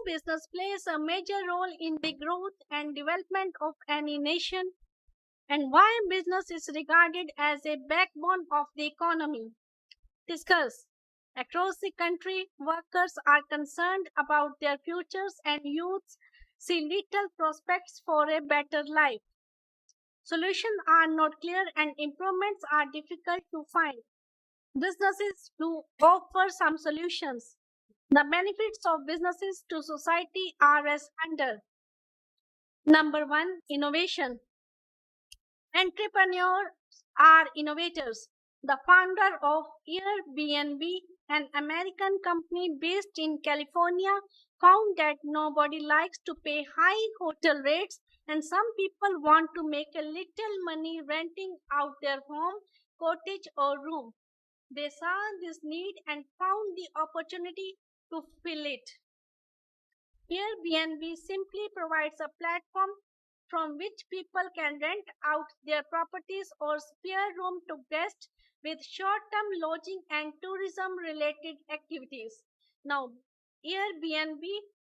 business plays a major role in the growth and development of any nation, and why business is regarded as a backbone of the economy. Discuss. Across the country, workers are concerned about their futures and youths see little prospects for a better life. Solutions are not clear and improvements are difficult to find. Businesses do offer some solutions. The benefits of businesses to society are as under. Number one, innovation. Entrepreneurs are innovators. The founder of Airbnb, an American company based in California, found that nobody likes to pay high hotel rates and some people want to make a little money renting out their home, cottage, or room. They saw this need and found the opportunity to fill it. Airbnb simply provides a platform from which people can rent out their properties or spare room to guests with short-term lodging and tourism-related activities. Now, Airbnb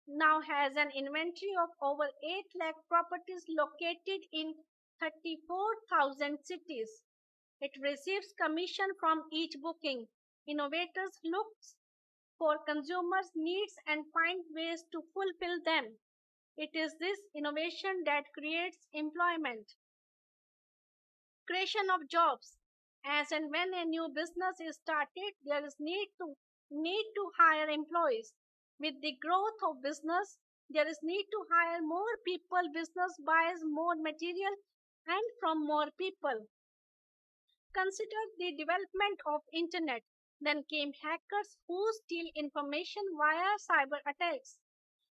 now has an inventory of over 8 lakh properties located in 34,000 cities. It receives commission from each booking. Innovators look for consumers' needs and find ways to fulfill them. It is this innovation that creates employment. Creation of jobs. As and when a new business is started, there is need to hire employees. With the growth of business, there is need to hire more people. Business buys more material and from more people. Consider the development of internet. Then came hackers who steal information via cyber attacks.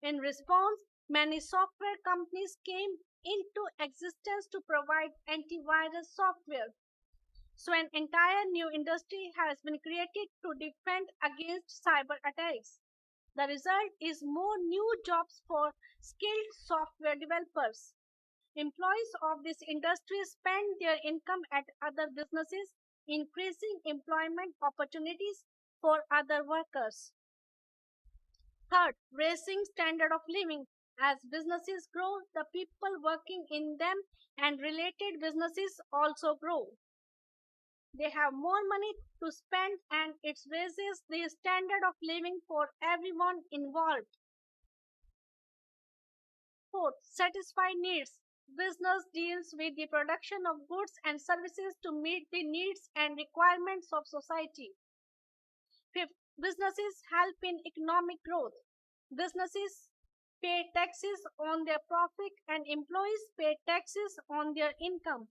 In response, many software companies came into existence to provide antivirus software. So an entire new industry has been created to defend against cyber attacks. The result is more new jobs for skilled software developers. Employees of this industry spend their income at other businesses, increasing employment opportunities for other workers. Third, raising standard of living. As businesses grow, the people working in them and related businesses also grow. They have more money to spend and it raises the standard of living for everyone involved. Fourth, satisfy needs. Business deals with the production of goods and services to meet the needs and requirements of society. Fifth, businesses help in economic growth. Businesses pay taxes on their profit and employees pay taxes on their income.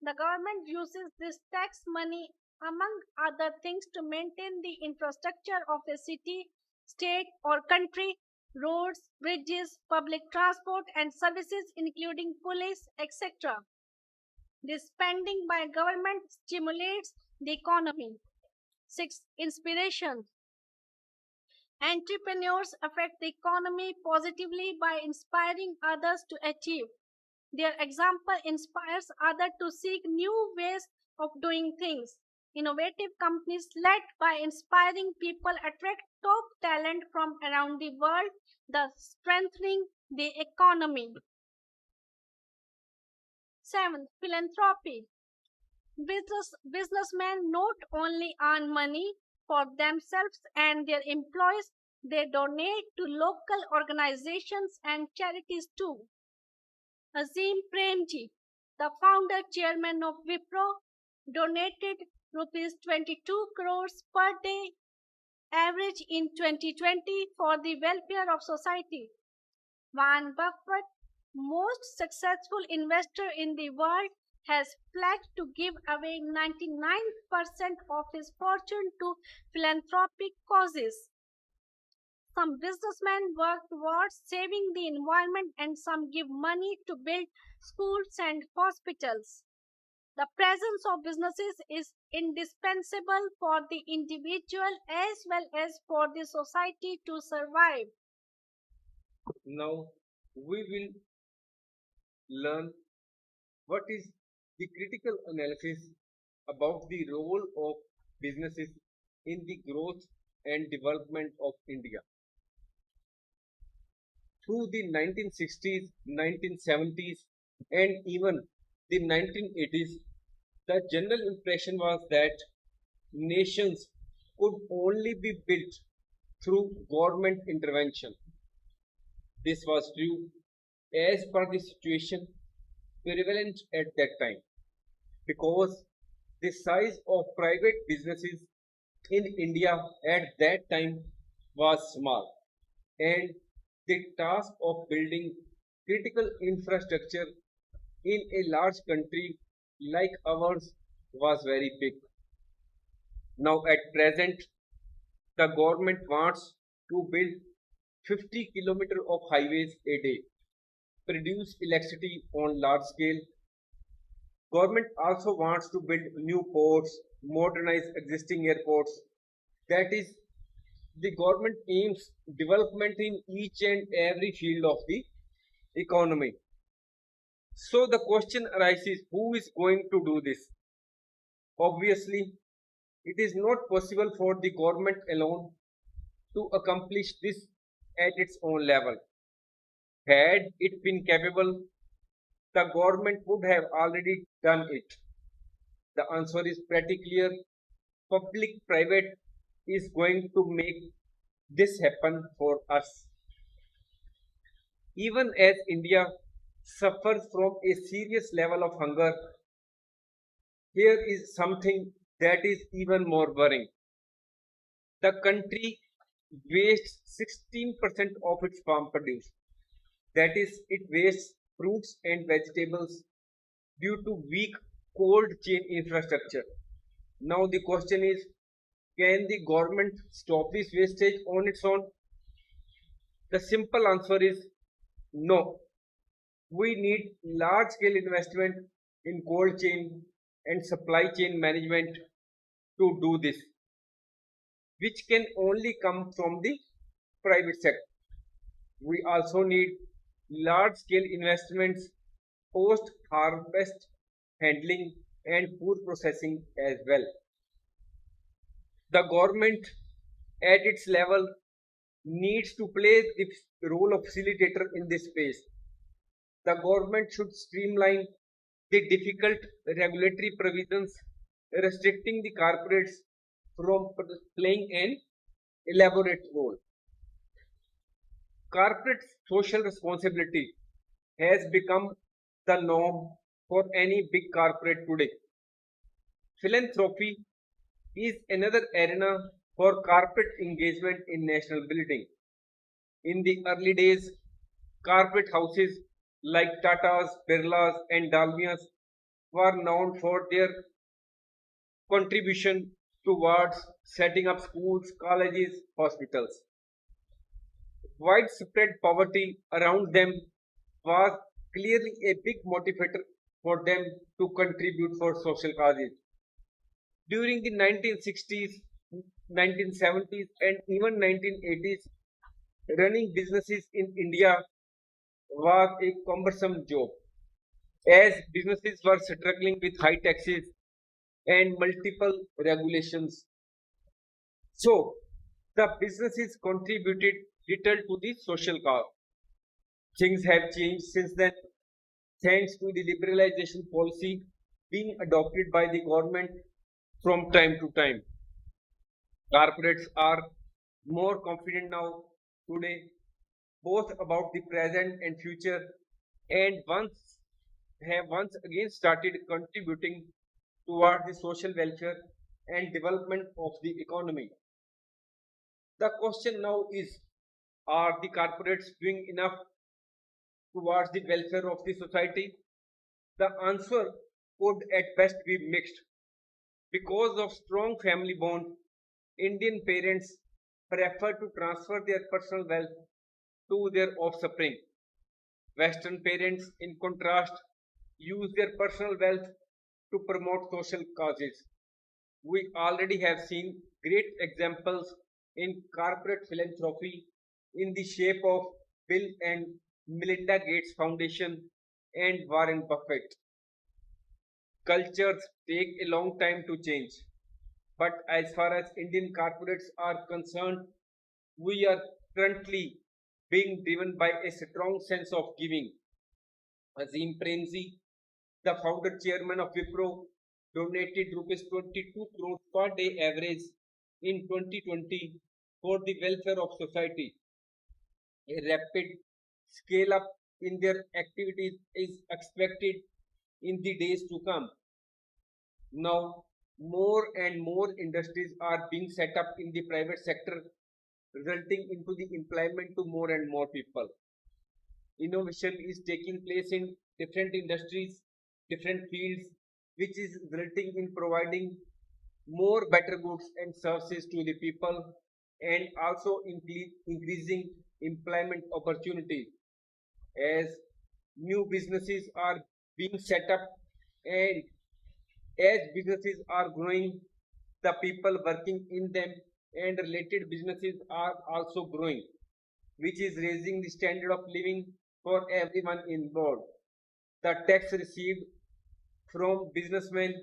The government uses this tax money, among other things, to maintain the infrastructure of a city, state, or country, roads, bridges, public transport, and services, including police, etc. This spending by government stimulates the economy. Six, inspiration. Entrepreneurs affect the economy positively by inspiring others to achieve. Their example inspires others to seek new ways of doing things. Innovative companies led by inspiring people attract top talent from around the world, thus strengthening the economy. 7. Philanthropy. Businessmen not only earn money for themselves and their employees, they donate to local organizations and charities too. Azim Premji, the founder chairman of Wipro, donated rupees 22 crores per day average in 2020 for the welfare of society. Warren Buffett, most successful investor in the world, has pledged to give away 99% of his fortune to philanthropic causes. Some businessmen work towards saving the environment and some give money to build schools and hospitals. The presence of businesses is indispensable for the individual as well as for the society to survive. Now we will learn what is the critical analysis about the role of businesses in the growth and development of India. through the 1960s, 1970s, and even the 1980s, the general impression was that nations could only be built through government intervention. This was true as per the situation prevalent at that time because the size of private businesses in India at that time was small and the task of building critical infrastructure in a large country like ours was very big. Now, at present, the government wants to build 50 kilometers of highways a day, produce electricity on large scale. Government also wants to build new ports, modernize existing airports. That is, the government aims development in each and every field of the economy. So the question arises, who is going to do this? Obviously, it is not possible for the government alone to accomplish this at its own level. Had it been capable, the government would have already done it. The answer is pretty clear. Public private is going to make this happen for us. Even as India suffers from a serious level of hunger, here is something that is even more worrying. The country wastes 16% of its farm produce. That is, it wastes fruits and vegetables due to weak cold chain infrastructure. Now the question is, can the government stop this wastage on its own? The simple answer is no. We need large scale investment in cold chain and supply chain management to do this, which can only come from the private sector. We also need large scale investments post harvest handling and food processing as well. The government at its level needs to play the role of facilitator in this space. The government should streamline the difficult regulatory provisions restricting the corporates from playing an elaborate role. Corporate social responsibility has become the norm for any big corporate today. Philanthropy is another arena for corporate engagement in national building. In the early days, corporate houses like Tatas, Birlas, and Dalmias were known for their contribution towards setting up schools, colleges, hospitals. Widespread poverty around them was clearly a big motivator for them to contribute for social causes. During the 1960s, 1970s, and even 1980s, running businesses in India was a cumbersome job as businesses were struggling with high taxes and multiple regulations. So, the businesses contributed little to the social cause. Things have changed since then, thanks to the liberalization policy being adopted by the government from time to time. Corporates are more confident now today, both about the present and future, and once again started contributing toward the social welfare and development of the economy. The question now is, are the corporates doing enough towards the welfare of the society? The answer could at best be mixed. Because of strong family bond, Indian parents prefer to transfer their personal wealth to their offspring. Western parents, in contrast, use their personal wealth to promote social causes. We already have seen great examples in corporate philanthropy in the shape of Bill and Melinda Gates Foundation and Warren Buffett. Cultures take a long time to change, but as far as Indian corporates are concerned, we are currently being driven by a strong sense of giving. Azim Premji, the founder chairman of Wipro, donated rupees 22 crores per day average in 2020 for the welfare of society. A rapid scale up in their activities is expected in the days to come. Now, more and more industries are being set up in the private sector, resulting into the employment to more and more people. Innovation is taking place in different industries, different fields, which is resulting in providing more better goods and services to the people and also increasing employment opportunities as new businesses are being set up and as businesses are growing, the people working in them and related businesses are also growing, which is raising the standard of living for everyone involved. The tax received from businessmen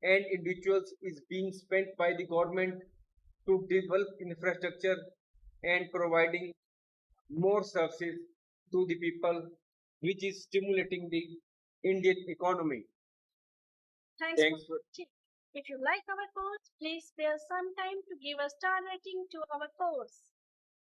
and individuals is being spent by the government to develop infrastructure and providing more services to the people, which is stimulating the Indian economy. Thanks for Thanks for watching. If you like our course, please spare some time to give a star rating to our course.